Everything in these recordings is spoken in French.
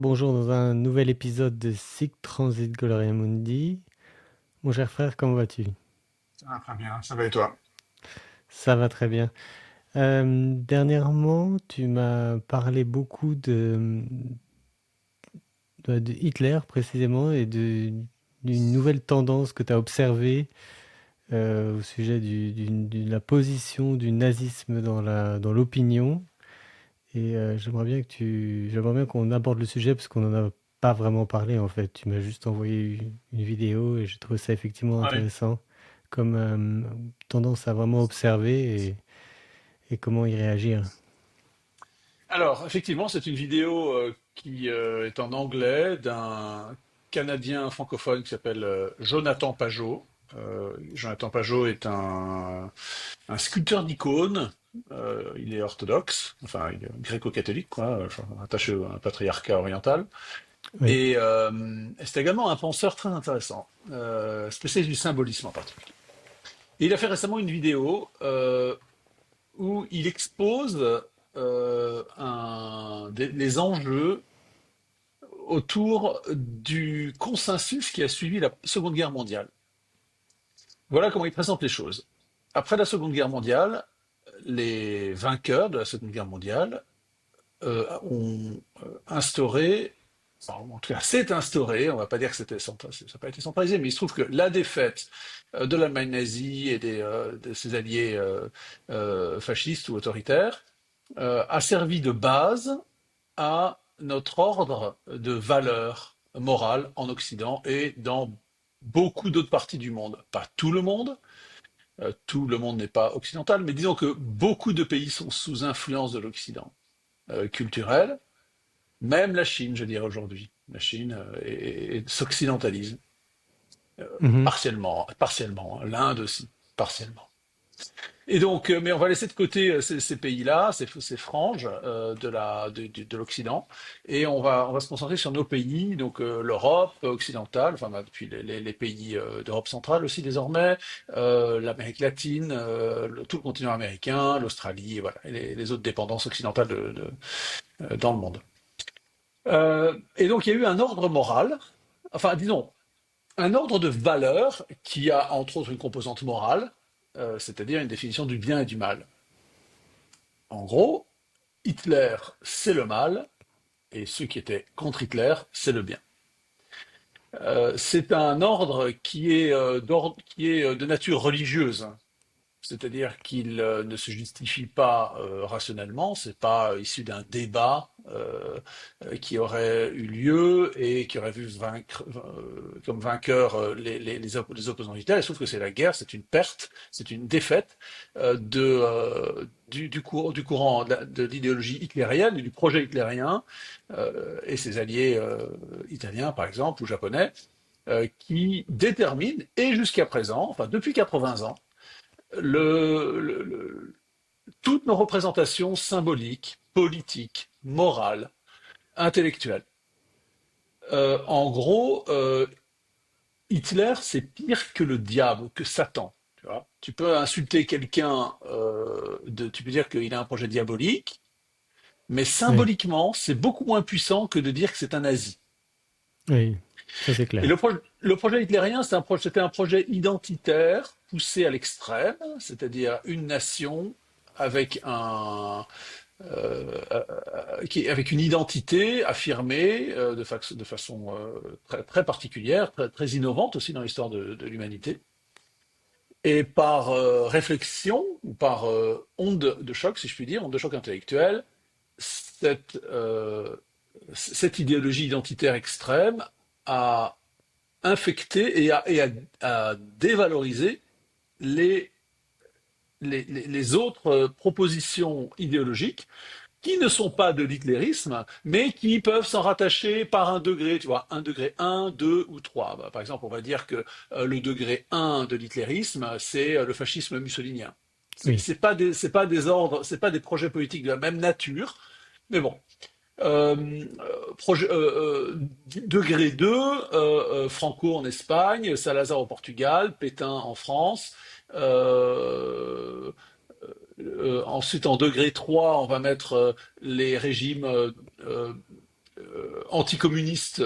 Bonjour dans un nouvel épisode de Sic Transit Gloria Mundi. Mon cher frère, comment vas-tu? Ça va très bien, ça va et toi? Ça va très bien. Dernièrement, tu m'as parlé beaucoup de Hitler précisément et d'une nouvelle tendance que tu as observée au sujet de la position du nazisme dans l'opinion. Et j'aimerais bien qu'on aborde le sujet parce qu'on n'en a pas vraiment parlé en fait. Tu m'as juste envoyé une vidéo et j'ai trouvé ça effectivement Oui. intéressant comme tendance à vraiment observer et comment y réagir. Alors, effectivement, c'est une vidéo qui est en anglais d'un Canadien francophone qui s'appelle Jonathan Pajot. Jonathan Pajot est un sculpteur d'icônes. Il est orthodoxe, enfin, il est gréco-catholique, quoi, enfin, attaché à un patriarcat oriental. Oui. Et c'est également un penseur très intéressant, spécialiste du symbolisme en particulier. Et il a fait récemment une vidéo où il expose les enjeux autour du consensus qui a suivi la Seconde Guerre mondiale. Voilà comment il présente les choses. Après la Seconde Guerre mondiale, les vainqueurs de la Seconde Guerre mondiale ont instauré, enfin, en tout cas c'est instauré, on ne va pas dire que ça n'a pas été centralisé, mais il se trouve que la défaite de l'Allemagne nazie et de ses alliés fascistes ou autoritaires a servi de base à notre ordre de valeurs morales en Occident et dans beaucoup d'autres parties du monde. Pas tout le monde n'est pas occidental, mais disons que beaucoup de pays sont sous influence de l'Occident culturel, même la Chine, je dirais aujourd'hui. La Chine s'occidentalise Mhm. partiellement, hein, l'Inde aussi, partiellement. Et donc, mais on va laisser de côté ces pays-là, ces franges de l'Occident, et on va se concentrer sur nos pays, donc l'Europe occidentale, enfin bah, depuis les pays d'Europe centrale aussi désormais, l'Amérique latine, tout le continent américain, l'Australie, et voilà, et les autres dépendances occidentales dans le monde. Et donc, il y a eu un ordre moral, enfin, disons, un ordre de valeurs qui a entre autres une composante morale, c'est-à-dire une définition du bien et du mal. En gros, Hitler, c'est le mal, et ceux qui étaient contre Hitler, c'est le bien. C'est un ordre qui est de nature religieuse, c'est-à-dire qu'il ne se justifie pas rationnellement, c'est pas issu d'un débat qui aurait eu lieu et qui aurait vu comme vainqueur les opposants militaires. Il se trouve que c'est la guerre, c'est une perte, c'est une défaite du courant de l'idéologie hitlérienne, du projet hitlérien et ses alliés italiens, par exemple, ou japonais, qui déterminent, et jusqu'à présent, enfin depuis 80 ans, toutes nos représentations symboliques, politiques, morales, intellectuelles. En gros, Hitler, c'est pire que le diable, que Satan. Tu vois, tu peux insulter quelqu'un, tu peux dire qu'il a un projet diabolique, mais Oui. symboliquement, c'est beaucoup moins puissant que de dire que c'est un nazi. Oui. Ça c'est Et clair. le projet hitlérien, c'était un projet identitaire poussé à l'extrême, c'est-à-dire une nation avec avec une identité affirmée de façon très particulière, très innovante aussi dans l'histoire de l'humanité. Et par réflexion ou par onde de choc, si je puis dire, onde de choc intellectuelle, cette, euh, cette idéologie identitaire extrême a infecté à dévaloriser les, les autres propositions idéologiques qui ne sont pas de l'hitlérisme, mais qui peuvent s'en rattacher par un degré, tu vois, un degré 1, 2 ou 3. Bah, par exemple, on va dire que le degré 1 de l'hitlérisme, c'est le fascisme mussolinien. Oui. C'est pas des ordres, c'est pas des projets politiques de la même nature, mais bon. Euh, projet, degré 2, Franco en Espagne, Salazar au Portugal, Pétain en France, euh, ensuite, en degré 3, on va mettre les régimes anticommuniste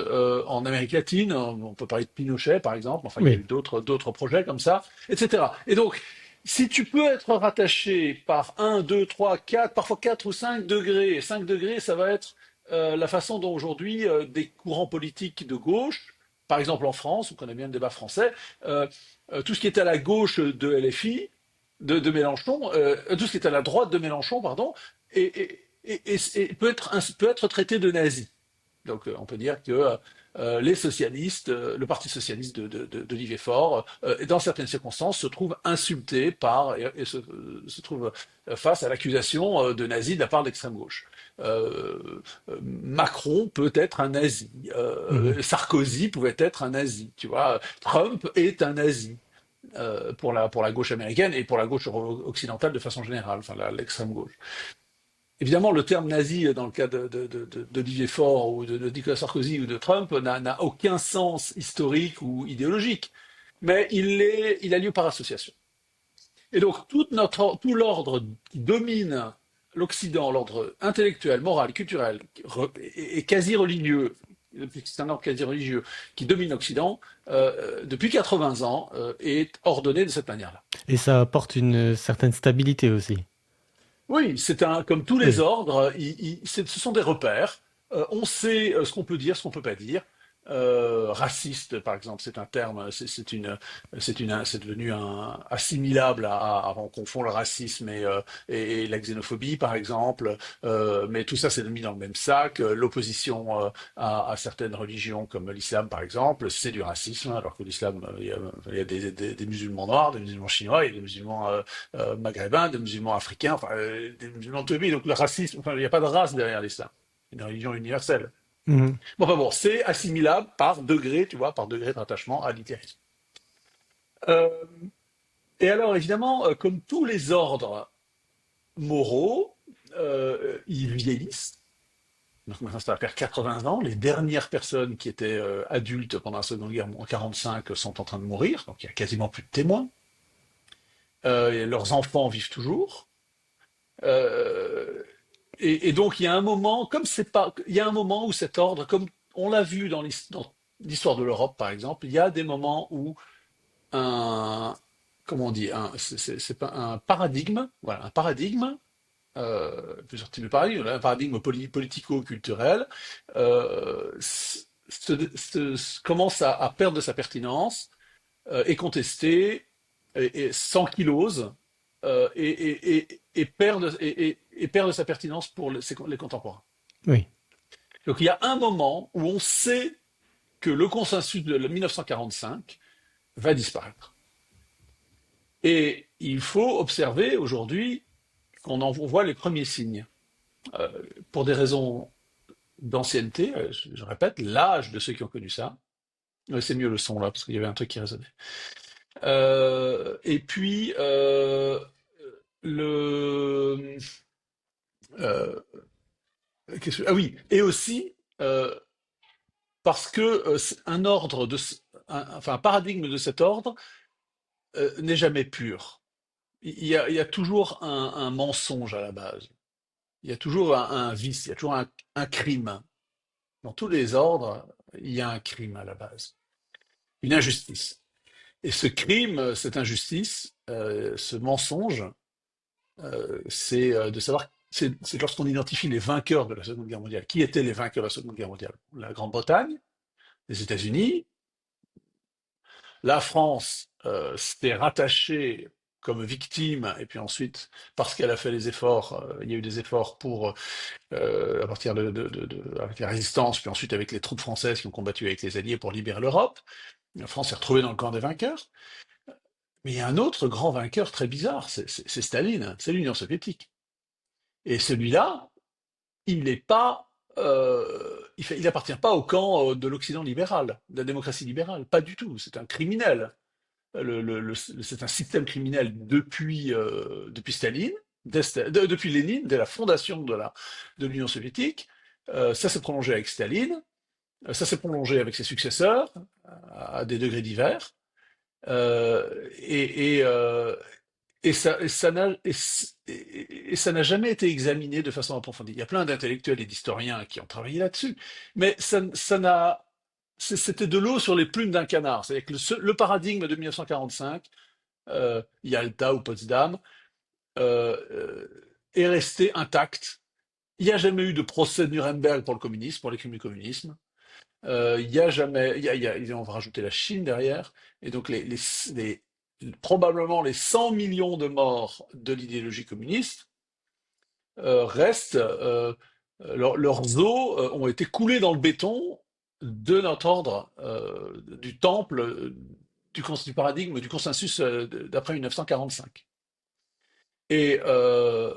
en Amérique latine. On peut parler de Pinochet, par exemple. Enfin, il y a eu Oui, d'autres projets comme ça, etc. Et donc, si tu peux être rattaché par un, 2, 3, 4, parfois 4 ou 5 degrés, 5 degrés, ça va être la façon dont aujourd'hui des courants politiques de gauche, par exemple en France, on connaît bien le débat français, euh, tout ce qui est à la gauche de LFI, de Mélenchon, tout ce qui est à la droite de Mélenchon, pardon, et peut être traité de nazi. Donc on peut dire que les socialistes, le Parti socialiste d'Olivier Faure, dans certaines circonstances, se trouve insulté se trouve face à l'accusation de nazi de la part de l'extrême gauche. Macron peut être un nazi, mhm. Sarkozy pouvait être un nazi, tu vois, Trump est un nazi pour la gauche américaine et pour la gauche occidentale de façon générale, enfin l'extrême gauche. Évidemment, le terme nazi dans le cas d'Olivier Faure ou de Nicolas Sarkozy ou de Trump n'a aucun sens historique ou idéologique, mais il a lieu par association. Et donc tout l'ordre qui domine l'Occident, l'ordre intellectuel, moral, culturel et quasi religieux, c'est un ordre quasi religieux qui domine l'Occident depuis 80 ans est ordonné de cette manière-là. Et ça apporte une certaine stabilité aussi. Oui, comme tous les Oui. ordres, ce sont des repères. On sait ce qu'on peut dire, ce qu'on peut pas dire. Raciste, par exemple, c'est un terme, c'est devenu assimilable on confond le racisme et la xénophobie, par exemple. Mais tout ça, c'est mis dans le même sac. L'opposition à certaines religions comme l'islam, par exemple, c'est du racisme, alors que l'islam, il y a des musulmans noirs, des musulmans chinois, il y a des musulmans maghrébins, des musulmans africains, enfin, des musulmans de tous les pays. Donc le racisme, enfin, il n'y a pas de race derrière l'islam. C'est une religion universelle. Mhm. Bon, enfin bon, c'est assimilable par degré, tu vois, par degré de rattachement à l'ithérisme. Euh, et alors, évidemment, comme tous les ordres moraux, ils vieillissent. Donc maintenant, ça va faire 80 ans. Les dernières personnes qui étaient adultes pendant la Seconde Guerre en 45 sont en train de mourir, donc il y a quasiment plus de témoins. Et leurs enfants vivent toujours. Euh, et donc il y a un moment, comme c'est pas, il y a un moment où cet ordre, comme on l'a vu dans l'histoire de l'Europe par exemple, il y a des moments où un, comment on dit, c'est pas un paradigme, voilà, un paradigme, plusieurs types de paradigmes, un paradigme politico-culturel, commence à perdre de sa pertinence, est contesté, s'ankylose, et perd de sa pertinence pour les contemporains. Oui. Donc il y a un moment où on sait que le consensus de 1945 va disparaître. Et il faut observer aujourd'hui qu'on en voit les premiers signes. Euh, pour des raisons d'ancienneté, je répète, l'âge de ceux qui ont connu ça. Ouais, c'est mieux le son là, parce qu'il y avait un truc qui résonnait. Et puis, le... euh, ah oui, et aussi parce que un ordre enfin un paradigme de cet ordre n'est jamais pur. Il y a toujours un mensonge à la base. Il y a toujours un vice, il y a toujours un crime. Dans tous les ordres, il y a un crime à la base, une injustice. Et ce crime, cette injustice, ce mensonge, c'est de savoir, c'est lorsqu'on identifie les vainqueurs de la Seconde Guerre mondiale. Qui étaient les vainqueurs de la Seconde Guerre mondiale? La Grande-Bretagne, les États-Unis, la France s'est rattachée comme victime, et puis ensuite, parce qu'elle a fait les efforts, il y a eu des efforts pour, à partir avec la résistance, puis ensuite avec les troupes françaises qui ont combattu avec les Alliés pour libérer l'Europe. La France s'est retrouvée dans le camp des vainqueurs. Mais il y a un autre grand vainqueur très bizarre, c'est Staline, c'est l'Union soviétique. Et celui-là, il n'est pas, il appartient pas au camp de l'Occident libéral, de la démocratie libérale, pas du tout. C'est un criminel. C'est un système criminel depuis Staline, depuis Lénine, dès la fondation de l'Union soviétique. Ça s'est prolongé avec Staline, ça s'est prolongé avec ses successeurs à des degrés divers. Euh, et, et, euh, et ça n'a jamais été examiné de façon approfondie. Il y a plein d'intellectuels et d'historiens qui ont travaillé là-dessus, mais c'était de l'eau sur les plumes d'un canard. C'est-à-dire que le paradigme de 1945, Yalta ou Potsdam, est resté intact. Il n'y a jamais eu de procès de Nuremberg pour le communisme, pour les crimes du communisme. Il y a jamais, on va rajouter la Chine derrière, et donc probablement les 100 millions de morts de l'idéologie communiste restent, leurs os ont été coulés dans le béton de notre ordre, du temple, du paradigme, du consensus d'après 1945. Et, euh,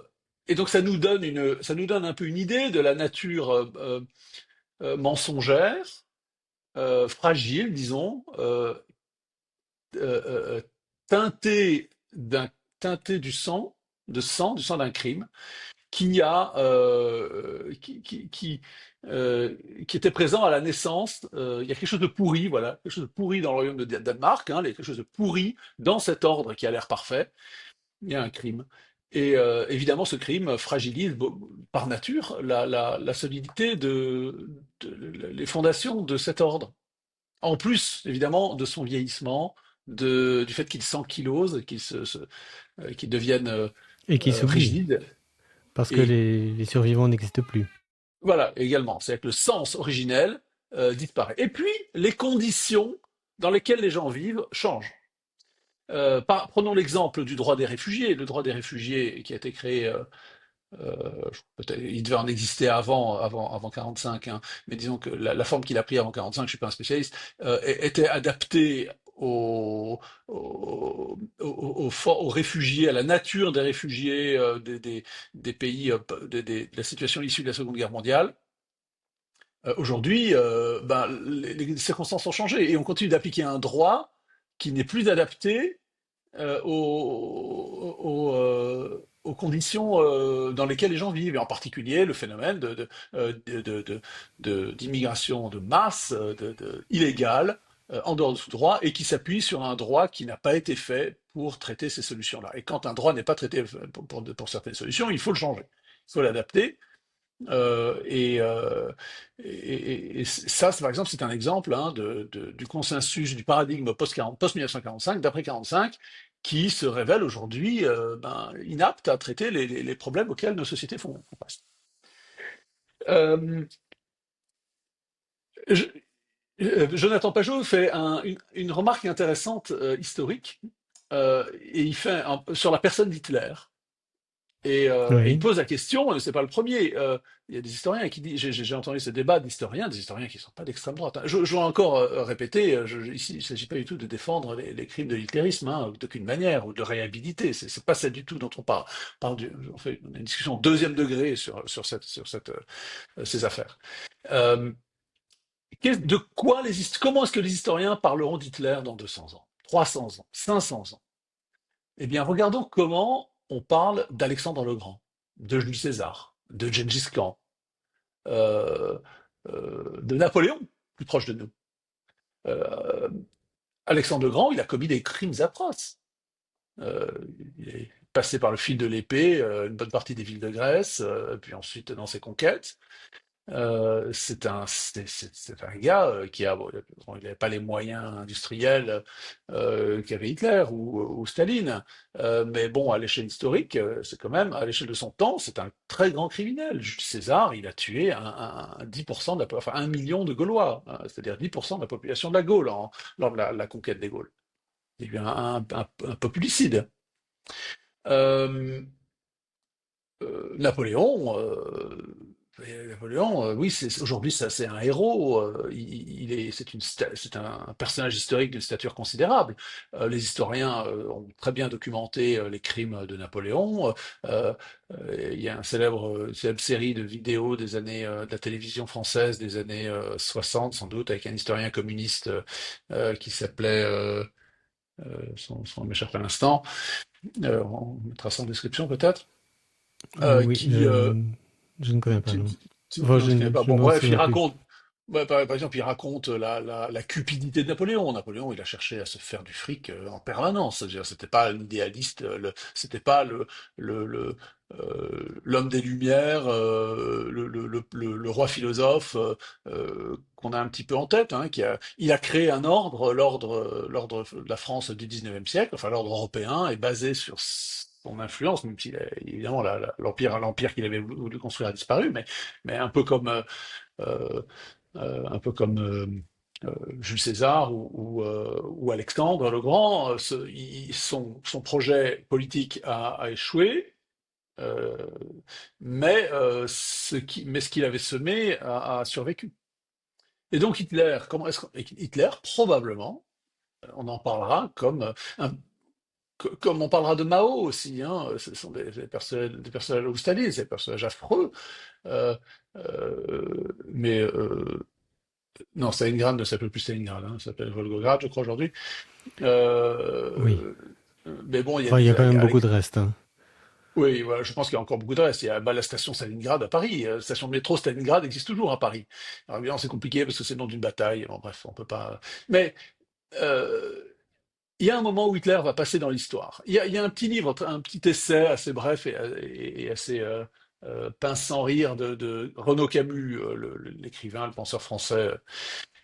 et donc ça nous donne un peu une idée de la nature mensongère, fragile, disons, euh, teinté d'un teinté du sang d'un crime, qui était présent à la naissance. Il y a quelque chose de pourri, voilà, quelque chose de pourri dans le royaume de Danemark, hein, quelque chose de pourri dans cet ordre qui a l'air parfait. Il y a un crime. Et évidemment, ce crime fragilise par nature la solidité les fondations de cet ordre. En plus, évidemment, de son vieillissement, du fait qu'il s'ankylose, qu'il devienne Et qui s'oublie, rigide. parce que Et les survivants n'existent plus. voilà, également, c'est-à-dire que le sens originel disparaît. Et puis, les conditions dans lesquelles les gens vivent changent. Prenons l'exemple du droit des réfugiés. Le droit des réfugiés qui a été créé, peut-être, il devait en exister avant 45, hein, mais disons que la forme qu'il a pris avant 45, je suis pas un spécialiste, était adaptée aux réfugiés, à la nature des réfugiés des pays, de la situation issue de la Seconde Guerre mondiale. Aujourd'hui, ben, les circonstances ont changé et on continue d'appliquer un droit qui n'est plus adapté aux conditions dans lesquelles les gens vivent, et en particulier le phénomène d'immigration de masse, illégale, en dehors de tout droit, et qui s'appuie sur un droit qui n'a pas été fait pour traiter ces solutions-là. Et quand un droit n'est pas traité pour certaines solutions, il faut le changer, il faut l'adapter. Euh, et, euh, et ça, par exemple, c'est un exemple, hein, du consensus du paradigme post-1945, d'après 45, qui se révèle aujourd'hui inapte à traiter les problèmes auxquels nos sociétés font face. Euh, je- Jonathan Pajot fait une remarque intéressante historique, et il fait sur la personne d'Hitler. Et il Oui. pose la question, c'est pas le premier. Il y a des historiens qui disent, j'ai entendu ce débat d'historiens, des historiens qui ne sont pas d'extrême droite, hein. Je dois encore répéter, ici, il ne s'agit pas du tout de défendre les crimes de l'hitlérisme, hein, d'aucune manière, ou de réhabiliter. C'est pas ça du tout dont on parle. On fait une discussion deuxième degré ces affaires. Euh, comment est-ce que les historiens parleront d'Hitler dans 200 ans, 300 ans, 500 ans? Eh bien, regardons comment on parle d'Alexandre le Grand, de Jules César, de Gengis Khan, euh, de Napoléon, plus proche de nous. Euh, Alexandre le Grand, il a commis des crimes atroces. Euh, il est passé par le fil de l'épée une bonne partie des villes de Grèce, puis ensuite dans ses conquêtes. C'est un gars qui a, bon, il n'avait pas les moyens industriels qu'avait Hitler ou Staline, mais bon, à l'échelle historique, c'est quand même, à l'échelle de son temps, c'est un très grand criminel. Jules César, il a tué 10% enfin 1 million de Gaulois, hein, c'est-à-dire 10% de la population de la Gaule lors de la conquête des Gaules. Il y a eu un populicide. Euh, Napoléon, oui, aujourd'hui, ça, c'est un héros. C'est un personnage historique d'une stature considérable. Les historiens ont très bien documenté les crimes de Napoléon. Euh, il y a une célèbre série de vidéos de la télévision française des années 60, sans doute, avec un historien communiste qui s'appelait, son nom m'échappe à l'instant, on mettra ça en description peut-être, Oui, qui je ne connais pas, tu, non. tu- Enfin, non, tu connais pas. je Bon, m'en bref, il souviens plus. raconte. Ouais, par exemple, il raconte la cupidité de Napoléon. Napoléon, il a cherché à se faire du fric en permanence. C'est-à-dire, c'était pas un idéaliste, c'était pas l'homme des Lumières, le roi philosophe qu'on a un petit peu en tête. Hein, il a créé un ordre, l'ordre de la France du 19e siècle, enfin l'ordre européen, est basé sur son influence, même si évidemment l'empire qu'il avait voulu construire a disparu, mais euh, un peu comme Jules César ou Alexandre le Grand, son projet politique a échoué, euh, mais ce qu'il avait semé a survécu. Et donc Hitler, Hitler, probablement, on en parlera comme on parlera de Mao aussi, hein, ce sont des personnages, ou Staline, c'est des personnages affreux, euh, mais non, Stalingrad ne s'appelle plus Stalingrad, hein, ça s'appelle Volgograd, je crois, aujourd'hui. Oui. Euh, mais bon, il y a Enfin, il y des. a quand même beaucoup de reste, hein. Oui, voilà, je pense qu'il y a encore beaucoup de reste. Il y a la station Stalingrad à Paris. La station de métro Stalingrad existe toujours à Paris. Alors évidemment, c'est compliqué parce que c'est le nom d'une bataille. Bon, bref, on peut pas. Mais euh, il y a un moment où Hitler va passer dans l'histoire. Il y a un petit livre, un petit essai assez bref et assez pince sans rire de Renaud Camus, l'écrivain, le penseur français,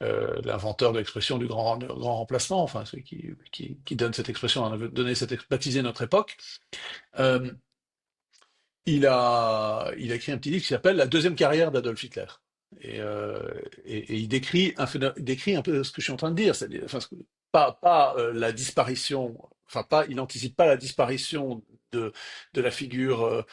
l'inventeur de l'expression du grand remplacement, enfin celui qui donne cette expression, on a donné baptisé notre époque. Euh, il a écrit un petit livre qui s'appelle La deuxième carrière d'Adolf Hitler. Et il décrit un peu ce que je suis en train de dire, c'est-à-dire, enfin, pas la disparition, enfin pas, il n'anticipe pas la disparition de, de la figure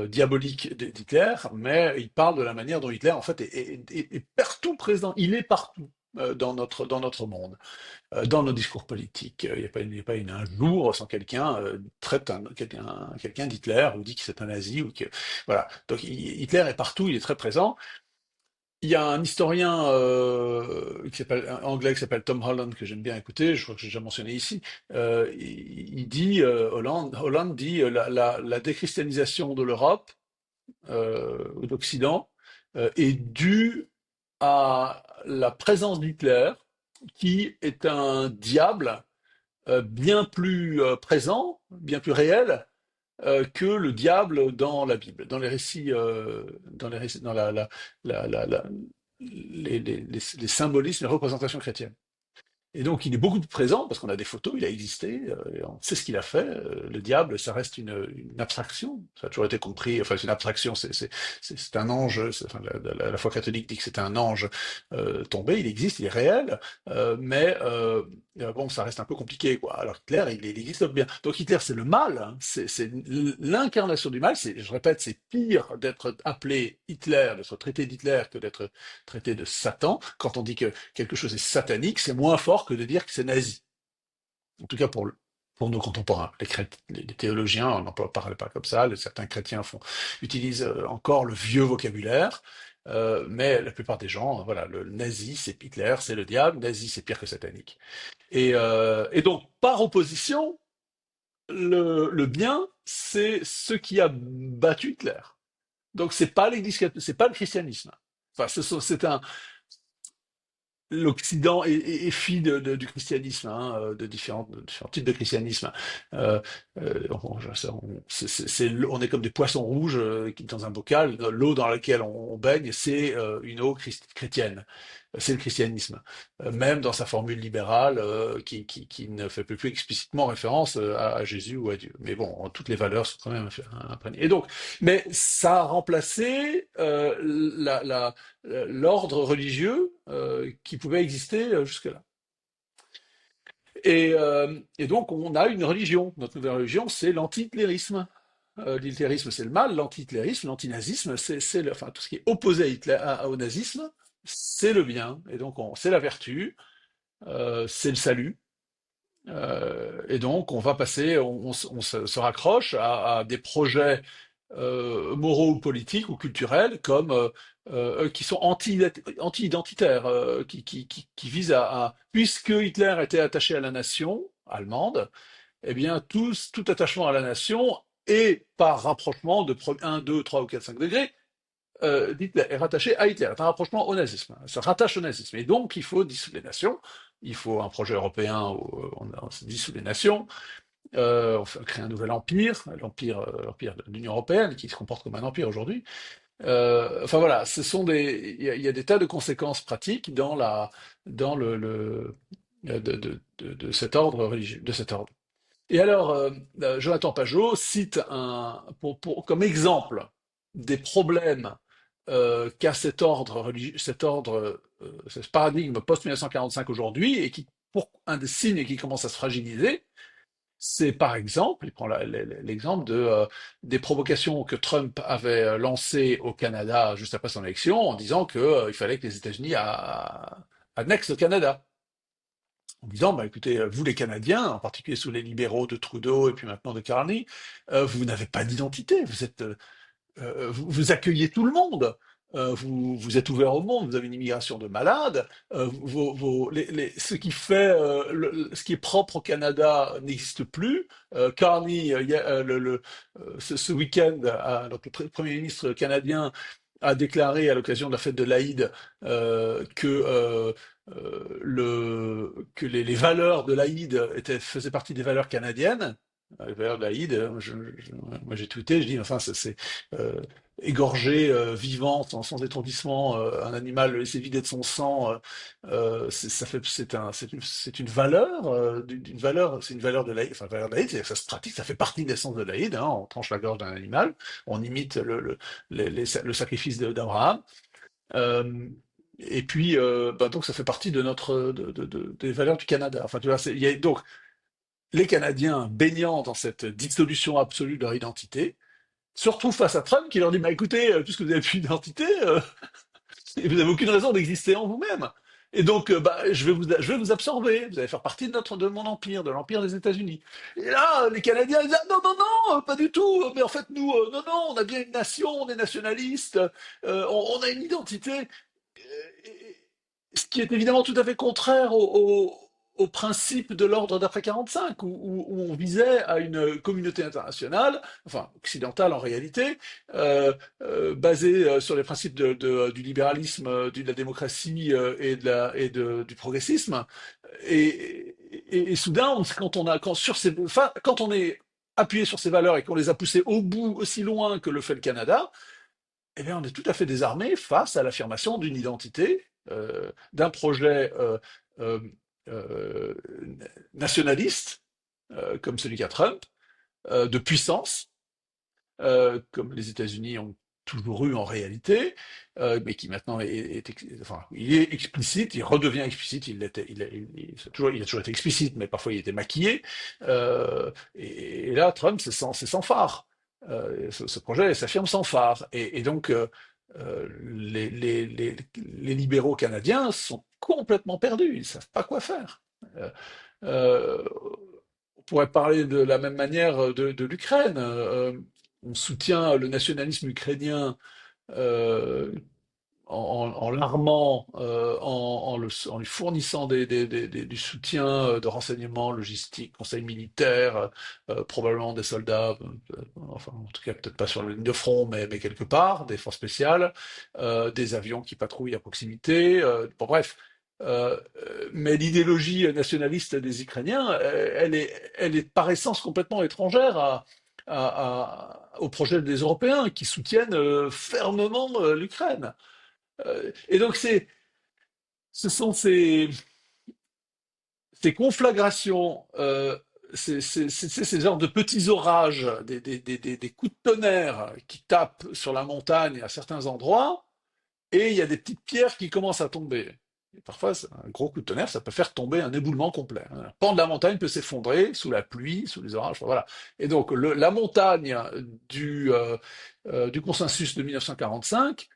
diabolique d'Hitler, mais il parle de la manière dont Hitler en fait est partout présent, il est partout dans notre monde, dans nos discours politiques. Il y a pas un jour sans quelqu'un traite quelqu'un d'Hitler ou dit que c'est un nazi ou que voilà. Donc Hitler est partout, il est très présent. Il y a un historien un anglais qui s'appelle Tom Holland que j'aime bien écouter, je crois que j'ai déjà mentionné ici. Il dit Holland dit la déchristianisation de l'Europe ou d'Occident est due à la présence d'Hitler, qui est un diable bien plus présent, bien plus réel que le diable dans la Bible, dans les récits, dans les symbolismes, les représentations chrétiennes. Et donc, il est beaucoup plus présent parce qu'on a des photos, il a existé, et on sait ce qu'il a fait. Le diable, ça reste une abstraction. Ça a toujours été compris. Enfin, c'est une abstraction. C'est un ange. Enfin, la foi catholique dit que c'est un ange tombé. Il existe, il est réel, mais bon, ça reste un peu compliqué, quoi. Alors Hitler, il existe bien. Donc Hitler, c'est le mal. Hein. C'est l'incarnation du mal. Je répète, c'est pire d'être appelé Hitler, d'être traité d'Hitler que d'être traité de Satan. Quand on dit que quelque chose est satanique, c'est moins fort que de dire que c'est nazi. En tout cas pour nos contemporains. Les théologiens, on n'en parle pas comme ça, certains chrétiens utilisent encore le vieux vocabulaire, mais la plupart des gens, voilà, le nazi, c'est Hitler, c'est le diable, nazi, c'est pire que satanique. Et donc, par opposition, le bien, c'est ce qui a battu Hitler. Donc, c'est pas l'Église, c'est pas le christianisme. Enfin, c'est un, l'Occident est fille du christianisme, hein, de différents types de christianisme. Euh, on est comme des poissons rouges dans un bocal. L'eau dans laquelle on baigne, c'est une eau chrétienne. C'est le christianisme, même dans sa formule libérale qui ne fait plus explicitement référence à Jésus ou à Dieu. Mais bon, toutes les valeurs sont quand même imprégnées. Et donc, mais ça a remplacé l'ordre religieux qui pouvait exister jusque-là. Et donc, on a une religion. Notre nouvelle religion, c'est l'anti-hitlérisme. L'hitlérisme, c'est le mal. L'anti-hitlérisme, l'antinazisme, enfin, tout ce qui est opposé au nazisme, c'est le bien. Et donc, c'est la vertu, c'est le salut. Et donc, on va passer, on se raccroche à des projets moraux ou politiques ou culturels comme qui sont anti-identitaires, qui visent puisque Hitler était attaché à la nation allemande, eh bien tout attachement à la nation et par rapprochement de 1, 2, 3 ou 4, 5 degrés d'Hitler, est rattaché à Hitler, est un rapprochement au nazisme, se rattache au nazisme. Et donc, il faut dissoudre les nations, il faut un projet européen où on se dissout les nations, on crée un nouvel empire, l'empire de l'Union européenne, qui se comporte comme un empire aujourd'hui. Enfin voilà, il y a des tas de conséquences pratiques dans de cet ordre religieux, de cet ordre. Et alors, Jonathan Pajot cite comme exemple des problèmes qu'a cet ordre religieux, ce paradigme post-1945 aujourd'hui, et qui, pour un des signes qui commence à se fragiliser, c'est par exemple, il prend l'exemple des provocations que Trump avait lancées au Canada juste après son élection, en disant qu'il fallait que les États-Unis annexent le Canada, en disant, bah, écoutez, vous les Canadiens, en particulier sous les libéraux de Trudeau et puis maintenant de Carney, vous n'avez pas d'identité, vous accueillez tout le monde. Vous êtes ouvert au monde, vous avez une immigration de malades. Ce qui est propre au Canada n'existe plus. Carney, ce week-end, donc Premier ministre canadien a déclaré à l'occasion de la fête de l'Aïd que les valeurs de l'Aïd faisaient partie des valeurs canadiennes. Les valeurs de l'Aïd, moi j'ai tweeté, je dis, enfin, euh, égorger vivant, sans étourdissement, un animal, le laisser vider de son sang, c'est une valeur, c'est une valeur de l'Aïd, enfin, valeur de l'Aïd, ça se pratique, ça fait partie de l'essence de l'Aïd, hein, on tranche la gorge d'un animal, on imite le sacrifice d'Abraham. Euh, et puis, bah, donc, ça fait partie de des valeurs du Canada. Enfin, tu vois, donc, les Canadiens baignant dans cette dissolution absolue de leur identité, se retrouvent face à Trump qui leur dit, bah écoutez, puisque vous n'avez plus d'identité, et vous n'avez aucune raison d'exister en vous-même. Et donc, bah, je vais vous absorber. Vous allez faire partie de mon empire, de l'empire des États-Unis. Et là, les Canadiens disent, ah, non, non, non, pas du tout. Mais en fait, nous, non, non, on a bien une nation, on est nationaliste, on a une identité. Ce qui est évidemment tout à fait contraire au principe de l'ordre d'après 45, où on visait à une communauté internationale, enfin occidentale en réalité, basée sur les principes du libéralisme, de la démocratie du progressisme. Et soudain, quand on est appuyé sur ces valeurs et qu'on les a poussées au bout aussi loin que le fait le Canada, eh bien, on est tout à fait désarmé face à l'affirmation d'une identité, d'un projet euh, euh, nationaliste, comme celui qu'a Trump, de puissance, comme les États-Unis ont toujours eu en réalité, mais qui maintenant enfin, il est explicite, il redevient explicite, il a toujours été explicite, mais parfois il était maquillé. Et là, Trump, c'est sans phare. Ce projet s'affirme sans phare. Et donc, les libéraux canadiens sont complètement perdus, ils ne savent pas quoi faire. Euh, euh, on pourrait parler de la même manière de l'Ukraine. On soutient le nationalisme ukrainien euh, en l'armant, en lui fournissant du soutien de renseignement, logistique, conseil militaire, probablement des soldats, enfin en tout cas peut-être pas sur la ligne de front, mais quelque part, des forces spéciales, des avions qui patrouillent à proximité. Bon, bref. Mais l'idéologie nationaliste des Ukrainiens, elle est par essence complètement étrangère au projet des Européens qui soutiennent fermement l'Ukraine. Et donc, ce sont ces conflagrations, ces genres de petits orages, des coups de tonnerre qui tapent sur la montagne à certains endroits, et il y a des petites pierres qui commencent à tomber. Et parfois, un gros coup de tonnerre, ça peut faire tomber un éboulement complet. Un pan de la montagne peut s'effondrer sous la pluie, sous les orages. Enfin, voilà. Et donc, la montagne du consensus de 1945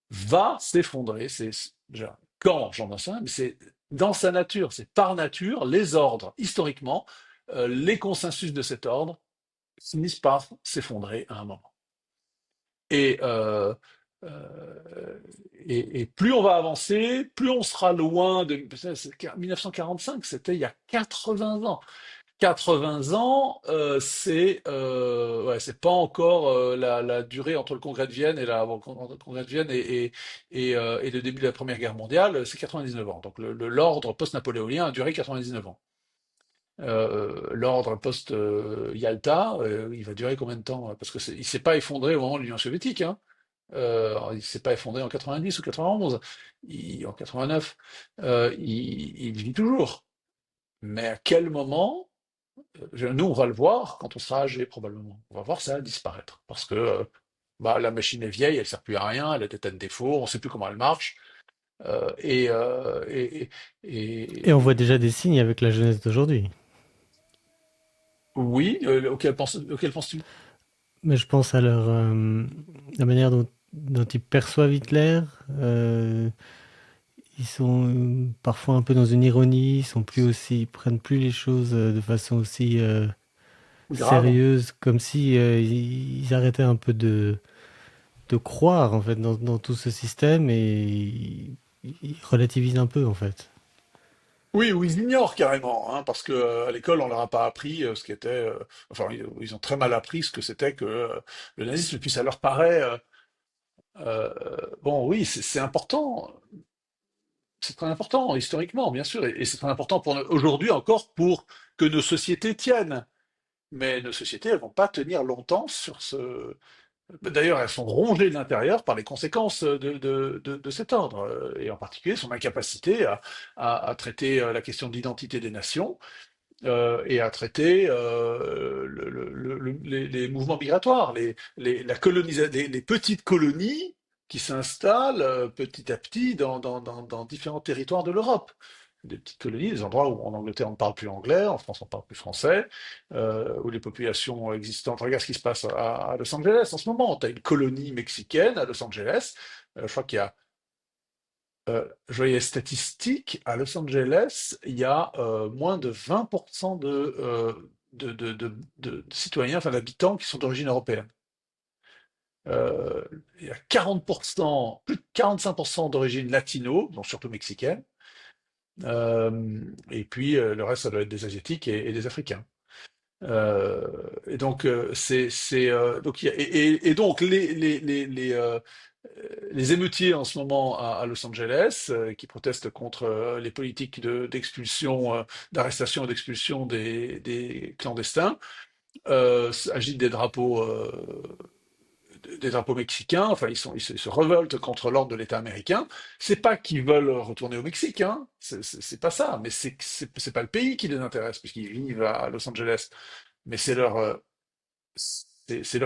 va s'effondrer. C'est déjà quand, j'en sais rien, mais c'est dans sa nature, c'est par nature, les ordres, historiquement, les consensus de cet ordre finissent par s'effondrer à un moment. Et, euh, et plus on va avancer, plus on sera loin de 1945, c'était il y a 80 ans. 80 ans, c'est pas encore la durée entre le Congrès de Vienne et entre le Congrès de Vienne et le début de la Première Guerre mondiale, c'est 99 ans. Donc l'ordre post-napoléonien a duré 99 ans. L'ordre post-Yalta, il va durer combien de temps? Parce que il s'est pas effondré au moment de l'Union soviétique, hein. Il s'est pas effondré en 90 ou 91, en 89. Il vit toujours. Mais à quel moment? Nous, on va le voir quand on sera âgé, probablement. On va voir ça disparaître. Parce que la machine est vieille, elle ne sert plus à rien, elle a des tas de défauts, on ne sait plus comment elle marche. Euh, et, euh, et, Et on et- voit déjà des signes avec la jeunesse d'aujourd'hui. oui, auquel penses-tu? Mais je pense à la manière dont ils perçoivent Hitler. Ils sont parfois un peu dans une ironie, ils prennent plus les choses de façon aussi Grave. sérieuse, comme si ils arrêtaient un peu de croire en fait dans tout ce système et ils relativisent un peu en fait. Oui, ou ils ignorent carrément, hein, parce que à l'école, on leur a pas appris ce qu'était. Enfin, ils ont très mal appris ce que c'était que le nazisme. Et puis ça leur paraît. Bon, oui, c'est important. C'est très important historiquement, bien sûr, et c'est très important aujourd'hui encore pour que nos sociétés tiennent. Mais nos sociétés, elles vont pas tenir longtemps sur ce. D'ailleurs, elles sont rongées de l'intérieur par les conséquences de cet ordre, et en particulier son incapacité à traiter la question de l'identité des nations et à traiter les mouvements migratoires, les petites colonies qui s'installent petit à petit dans différents territoires de l'Europe. Des petites colonies, des endroits où en Angleterre on ne parle plus anglais, en France on ne parle plus français, où les populations existantes. Regarde ce qui se passe à Los Angeles en ce moment. Tu as une colonie mexicaine à Los Angeles. Je crois qu'il y a je voyais statistiques, à Los Angeles, il y a moins de 20% de citoyens, enfin d'habitants qui sont d'origine européenne. Il y a 40%, plus de 45% d'origine latino, donc surtout mexicaine. Et puis le reste, ça doit être des Asiatiques et des Africains. Et donc donc et donc les émeutiers en ce moment à Los Angeles qui protestent contre les politiques d'expulsion, d'arrestation et d'expulsion des clandestins agitent des drapeaux mexicains. Enfin, ils se révoltent contre l'ordre de l'État américain. C'est pas qu'ils veulent retourner au Mexique, hein. C'est pas ça. Mais c'est pas le pays qui les intéresse puisqu'ils vivent à Los Angeles. Mais c'est leur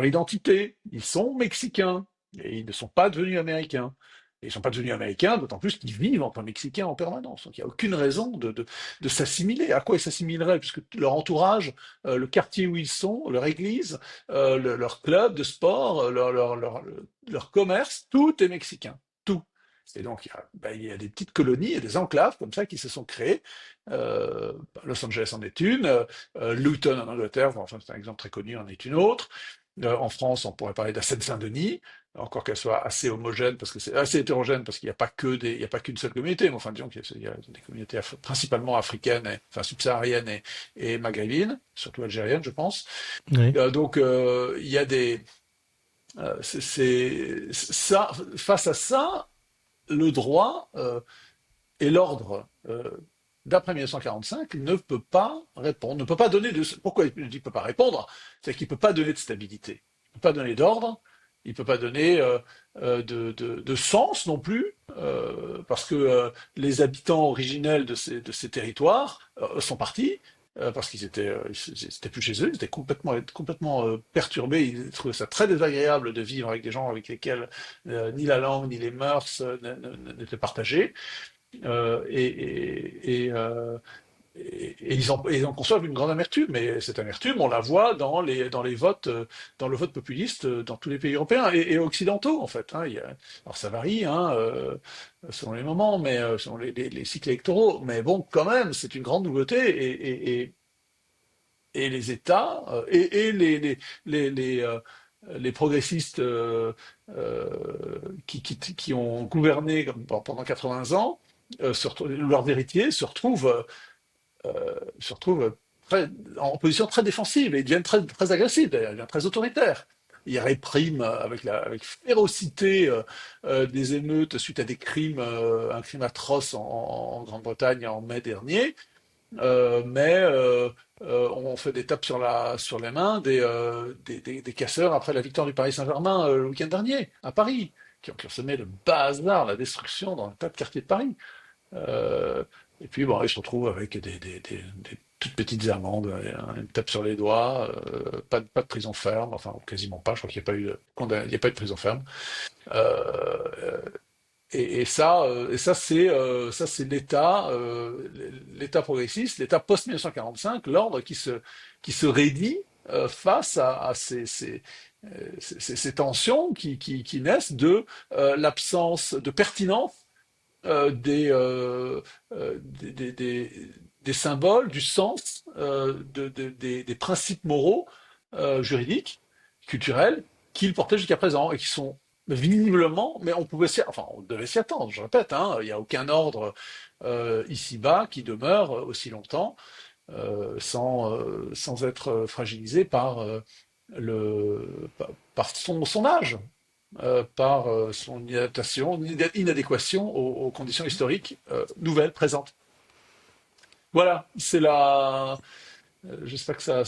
identité. Ils sont mexicains et ils ne sont pas devenus américains. Et ils ne sont pas devenus américains, d'autant plus qu'ils vivent en tant que mexicains en permanence. Donc il n'y a aucune raison de s'assimiler. À quoi ils s'assimileraient? Puisque leur entourage, le quartier où ils sont, leur église, leur club de sport, leur commerce, tout est mexicain. Tout. Et donc il y a des petites colonies et des enclaves comme ça qui se sont créées. Los Angeles en est une, Luton en Angleterre, bon, enfin c'est un exemple très connu, en est une autre. En France, on pourrait parler de la Seine-Saint-Denis, encore qu'elle soit assez homogène, parce que c'est assez hétérogène, parce qu'il n'y a pas il n'y a pas qu'une seule communauté, mais enfin disons qu'il y a des communautés principalement africaines, enfin subsahariennes et maghrébines, surtout algériennes, je pense. Ouais. Donc il y a ça, face à ça, le droit et l'ordre, d'après 1945, ne peut pas répondre, ne peut pas donner de. Pourquoi il ne peut pas répondre? C'est qu'il ne peut pas donner de stabilité, il ne peut pas donner d'ordre, il ne peut pas donner de sens non plus, parce que les habitants originels de ces territoires sont partis. Parce ils étaient plus chez eux, ils étaient complètement perturbés. Ils trouvaient ça très désagréable de vivre avec des gens avec lesquels ni la langue ni les mœurs n'étaient partagées. Euh, et, et, et, euh, ils en conçoivent une grande amertume, mais cette amertume, on la voit dans les votes, dans le vote populiste dans tous les pays européens et occidentaux, en fait, hein. Alors ça varie hein, selon les moments, mais selon les cycles électoraux, mais bon, quand même, c'est une grande nouveauté et les États et les progressistes qui ont gouverné pendant 80 ans, leur héritier se retrouve en position très défensive et ils deviennent très, très agressifs d'ailleurs, ils deviennent très autoritaires. Ils répriment avec férocité des émeutes suite à des crimes, un crime atroce en Grande-Bretagne en mai dernier. Mais on fait des tapes sur les mains des casseurs après la victoire du Paris Saint-Germain le week-end dernier à Paris, qui ont semé le bazar, la destruction dans un tas de quartiers de Paris. Euh, et puis bon, ils se retrouvent avec des toutes petites amendes, une tape sur les doigts, pas de prison ferme, enfin quasiment pas. Je crois qu'il n'y a pas eu il y a pas eu de prison ferme. Euh, et ça c'est l'État progressiste, l'État post 1945, l'ordre qui se raidit face à ces tensions qui naissent de l'absence de pertinence euh, des, euh, des symboles, du sens, des principes moraux, juridiques, culturels, qu'ils portaient jusqu'à présent et qui sont visiblement, mais on devait s'y attendre, je répète, hein, il n'y a aucun ordre ici-bas qui demeure aussi longtemps sans être fragilisé par, par son âge, par son inadéquation aux conditions historiques nouvelles, présentes. Voilà, c'est la. J'espère que ça,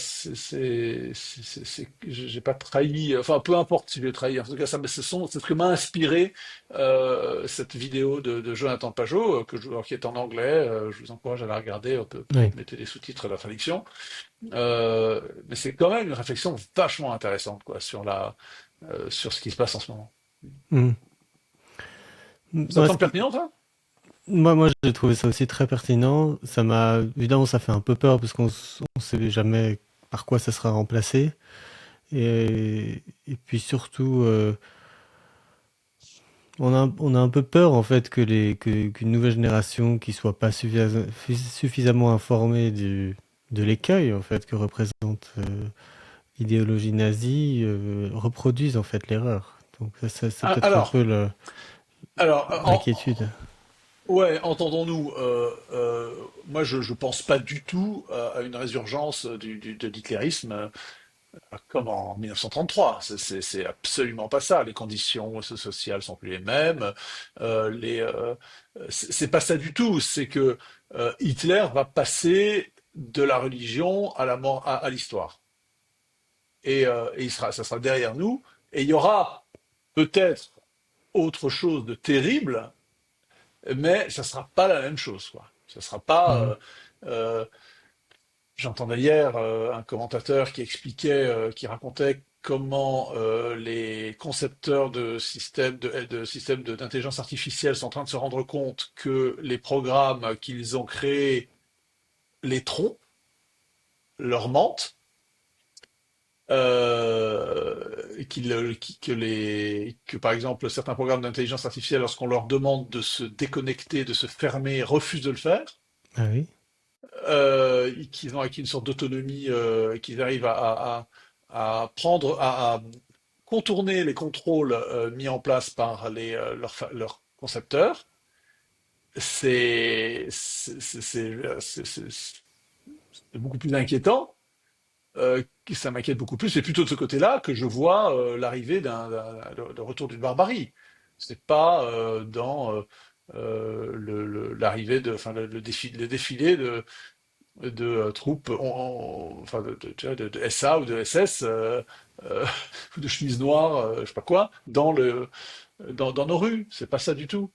j'ai pas trahi. Enfin, peu importe si j'ai trahi. En tout cas, c'est ce que m'a inspiré cette vidéo de Jonathan Pajot, alors, qui est en anglais. Je vous encourage à la regarder. Oui. Peut-être mettez les sous-titres à la traduction. Mais c'est quand même une réflexion vachement intéressante, quoi, sur ce qui se passe en ce moment. Mm. Ça te Moi, semble pertinent, ça? moi, j'ai trouvé ça aussi très pertinent. Ça m'a, évidemment, ça fait un peu peur parce on sait jamais par quoi ça sera remplacé. Et puis surtout, on a un peu peur en fait qu'une nouvelle génération qui soit pas suffisamment informée de l'écueil en fait que représente l'idéologie nazie reproduise en fait l'erreur. Donc ça, c'est Ah, peut-être un peu alors, l'inquiétude. ouais, entendons-nous. Moi, je pense pas du tout à une résurgence de l'hitlérisme comme en 1933. C'est absolument pas ça. Les conditions sociales sont plus les mêmes. C'est pas ça du tout. C'est que Hitler va passer de la religion à la mort, à l'histoire. Ça sera derrière nous. Et il y aura peut-être autre chose de terrible, mais ça sera pas la même chose, quoi. Ça sera pas. Mhm. Euh, J'entendais hier un commentateur qui expliquait, qui racontait comment les concepteurs de systèmes d'intelligence artificielle sont en train de se rendre compte que les programmes qu'ils ont créés les trompent, leur mentent, que par exemple certains programmes d'intelligence artificielle, lorsqu'on leur demande de se déconnecter, de se fermer, refusent de le faire, Ah oui. qu'ils ont acquis une sorte d'autonomie, qu'ils arrivent à prendre, à contourner les contrôles mis en place par leurs concepteurs. C'est beaucoup plus inquiétant. Ça m'inquiète beaucoup plus. C'est plutôt de ce côté-là que je vois l'arrivée le retour d'une barbarie. C'est pas dans l'arrivée enfin le défilé troupes, enfin tu vois, de SA ou de SS, euh, ou de chemises noires, je sais pas quoi, dans nos rues. C'est pas ça du tout.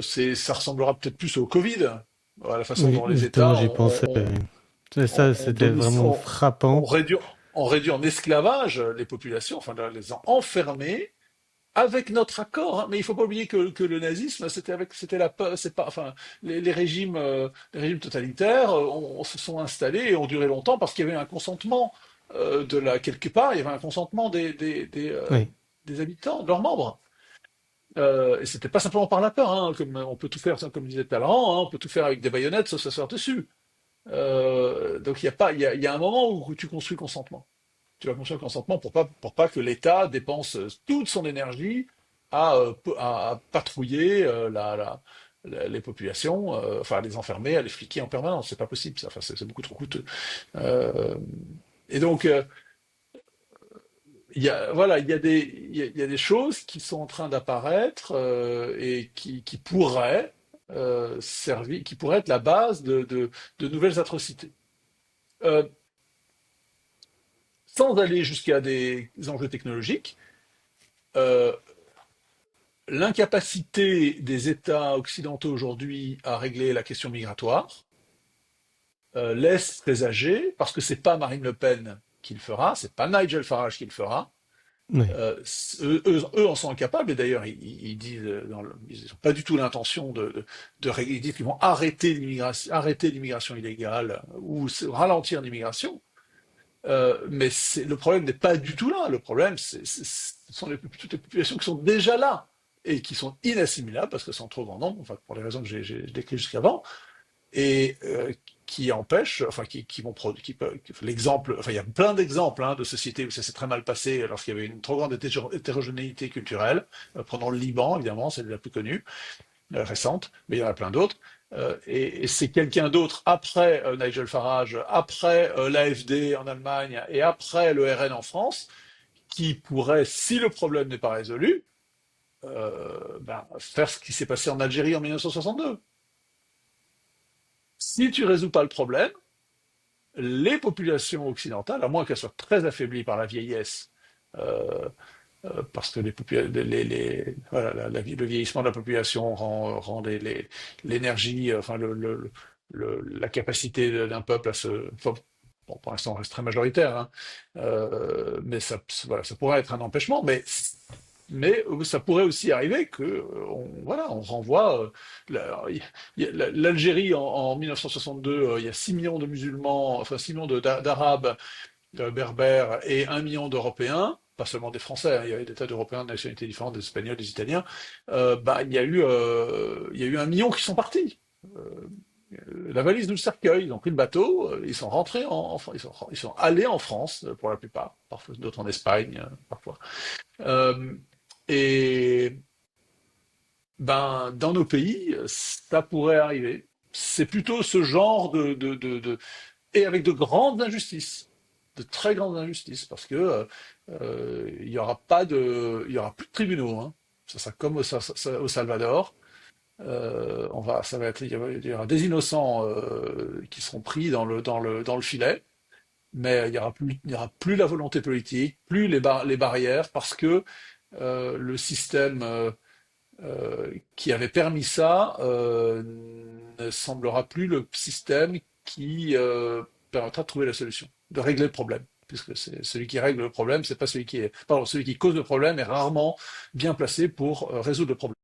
Ça ressemblera peut-être plus au Covid, à la façon Oui, dont les justement, États j'y pensais. Ça, c'était vraiment on frappant. réduit en esclavage les populations, enfin les a enfermés avec notre accord, hein. Mais il faut pas oublier que le nazisme, c'était la peur, c'est pas, enfin, les régimes totalitaires se sont installés et ont duré longtemps parce qu'il y avait un consentement quelque part, il y avait un consentement Oui. des habitants, de leurs membres. Et c'était pas simplement par la peur, hein, comme on peut tout faire, comme disait Talleyrand, hein, on peut tout faire avec des baïonnettes sauf s'asseoir dessus. Donc il y a pas, il y a un moment où tu construis le consentement. Tu vas construire le consentement pour pas que l'État dépense toute son énergie à patrouiller les populations, enfin à les enfermer, à les fliquer en permanence. C'est pas possible, ça. Enfin, c'est beaucoup trop coûteux. Euh, et donc, voilà, il y a des choses qui sont en train d'apparaître et qui pourraient servir, qui pourraient être la base de nouvelles atrocités. Euh, Sans aller jusqu'à des enjeux technologiques, euh, l'incapacité des États occidentaux aujourd'hui à régler la question migratoire laisse présager, parce que c'est pas Marine Le Pen qui le fera, c'est pas Nigel Farage qui le fera. Oui. Eux en sont incapables, et d'ailleurs ils disent, ils n'ont pas du tout l'intention de régler, ils disent qu'ils vont arrêter l'immigration illégale ou ralentir l'immigration. Mais le problème n'est pas du tout là. Le problème, ce sont toutes les populations qui sont déjà là et qui sont inassimilables parce qu'elles sont trop grand nombre, enfin, pour les raisons que j'ai décrites jusqu'avant, et qui empêchent, enfin, qui vont produire, l'exemple, enfin, il y a plein d'exemples hein, de sociétés où ça s'est très mal passé lorsqu'il y avait une trop grande hétérogénéité culturelle. Prenons le Liban, évidemment, c'est la plus connue récente, mais il y en a plein d'autres. Et c'est quelqu'un d'autre après Nigel Farage, après l'AfD en Allemagne et après le RN en France, qui pourrait, si le problème n'est pas résolu, faire ce qui s'est passé en Algérie en 1962. Si tu résous pas le problème, les populations occidentales, à moins qu'elles soient très affaiblies par la vieillesse, euh, parce que voilà, le vieillissement de la population rend l'énergie, enfin la capacité d'un peuple à se... Enfin, bon, pour l'instant, on reste très majoritaire, hein, mais voilà, ça pourrait être un empêchement, mais ça pourrait aussi arriver que voilà, on renvoie... l'Algérie en 1962, il y a 6 millions de musulmans, enfin 6 millions d'Arabes berbères et 1 million d'Européens, pas seulement des Français, hein, il y avait des tas d'Européens de nationalités différentes, des Espagnols, des Italiens, il y a eu 1 million qui sont partis. La valise nous le cercueil, ils ont pris le bateau, ils sont rentrés ils sont allés en France pour la plupart, parfois d'autres en Espagne, parfois. Euh, et dans nos pays, ça pourrait arriver. C'est plutôt ce genre et avec de grandes injustices, de très grandes injustices, parce que il y aura plus de tribunaux. Hein. Ça sera comme au Salvador. Il y aura des innocents qui seront pris dans le filet, mais il y aura plus la volonté politique, plus les barrières, parce que le système qui avait permis ça ne semblera plus le système qui permettra de trouver la solution, de régler le problème. Puisque c'est celui qui règle le problème, c'est pas celui qui est, pardon, celui qui cause le problème est rarement bien placé pour résoudre le problème.